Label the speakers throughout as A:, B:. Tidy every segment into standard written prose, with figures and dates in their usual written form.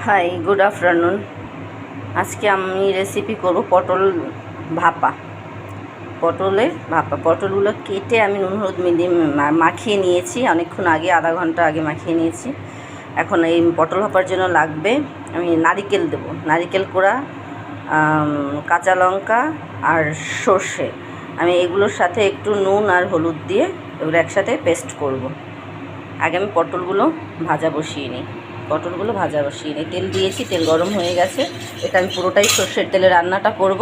A: High, good afternoon. আজকে আমি recipe করব পটল ভাপা। পটলের ভাপা, পটলগুলো কেটে আমি নুন হলুদ মিডিয়াম মাখিয়ে নিয়েছি অনেকক্ষণ আগে, আধা ঘন্টা আগে মাখিয়ে নিয়েছি। এখন এই পটল ভাপার জন্য লাগবে, আমি নারিকেল দেব, নারিকেল কোড়া, কাঁচা লঙ্কা আর সর্ষে। আমি এগুলোর সাথে একটু নুন আর হলুদ দিয়ে এগুলো একসাথে পেস্ট করব। আগে আমি পটলগুলো ভাজা বসিয়ে নিই। তেল দিয়েছি, তেল গরম হয়ে গেছে। এটা আমি পুরোটাই সর্ষের তেলে রান্নাটা করব,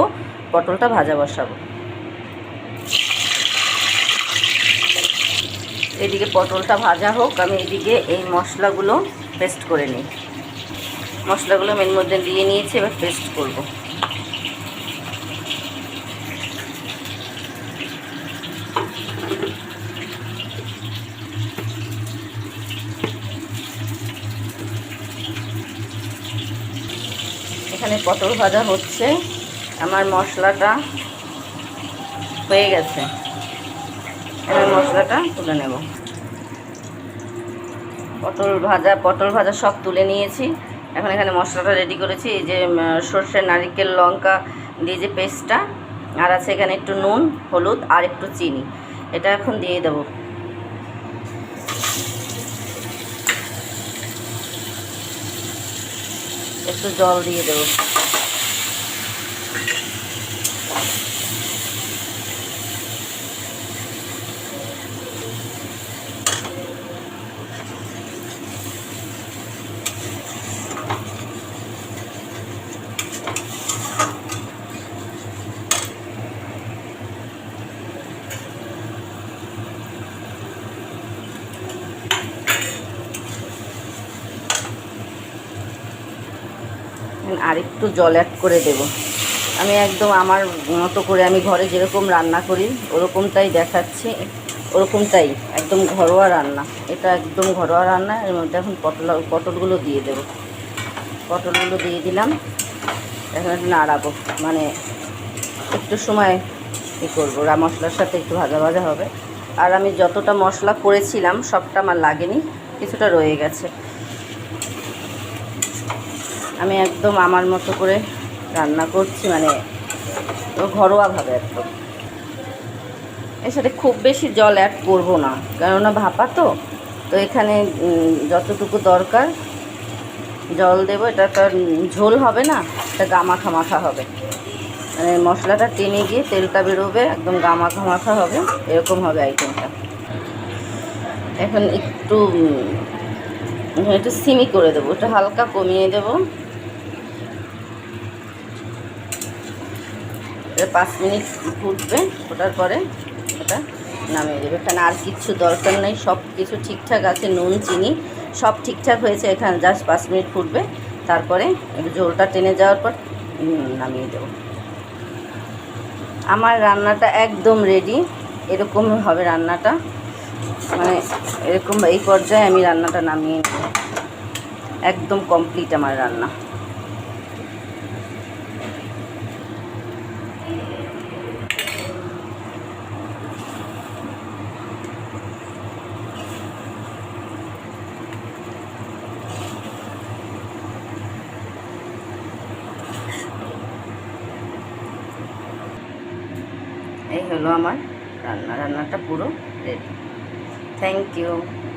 A: পটলটা ভাজা বসাবো। এদিকে পটলটা ভাজা হোক, আমি এদিকে এই মশলাগুলো পেস্ট করে নিই। মশলাগুলো এর মধ্যে দিয়ে নিয়েছি, এবার পেস্ট করব। এখানে পটল ভাজা হচ্ছে, আমার মশলাটা হয়ে গেছে। আমি মশলাটা তুলে নেব। পটল ভাজা সব তুলে নিয়েছি। এখন এখানে মশলাটা রেডি করেছি। এই যে সর্ষে, নারকেল, লঙ্কা দিয়ে যে পেস্টটা, আর আছে এখানে একটু নুন, হলুদ আর একটু চিনি। এটা এখন দিয়ে দেব। একটু জল দিয়ে দেব। আর একটু জল অ্যাড করে দেব। আমি একদম আমার মতো করে, আমি ঘরে যেরকম রান্না করি ওরকমটাই দেখাচ্ছি, ওরকমটাই একদম ঘরোয়া রান্না। এটা একদম ঘরোয়া রান্না। এর মধ্যে এখন পটলগুলো দিয়ে দেব। পটলগুলো দিয়ে দিলাম। এখন একটু নাড়াবো, মানে একটু সময় করবো, মশলার সাথে একটু ভাজা ভাজা হবে। আর আমি যতটা মশলা করেছিলাম সবটা আমার লাগেনি, কিছুটা রয়ে গেছে। আমি একদম আমার মতো করে রান্না করছি, মানে ঘরোয়াভাবে একদম। এর সাথে খুব বেশি জল অ্যাড করব না, কেননা ভাপা তো এখানে যতটুকু দরকার জল দেব। এটা তো ঝোল হবে না, এটা গামাখা মাখা হবে। মানে মশলাটা টেনে গিয়ে তেলটা বেরোবে, একদম গামাখা মাখা হবে, এরকম হবে আইটেমটা। এখন একটু সিমি করে দেবো, একটু হালকা কমিয়ে দেবো। 5 মিনিট ফুটবে, ফোটার পরে এটা নামিয়ে দেবে। এখানে আর কিচ্ছু দরকার নেই, সব কিছু ঠিকঠাক আছে, নুন চিনি সব ঠিকঠাক হয়েছে। এখানে জাস্ট 5 মিনিট ফুটবে, তারপরে একটু ঝোলটা টেনে যাওয়ার পর নামিয়ে দেবো। আমার রান্নাটা একদম রেডি, এরকম হবে রান্নাটা, মানে এরকম এই পর্যায়ে আমি রান্নাটা নামিয়ে নেব। একদম কমপ্লিট আমার রান্না। এই হলো আমার রান্নাটা পুরো রেডি। Thank you.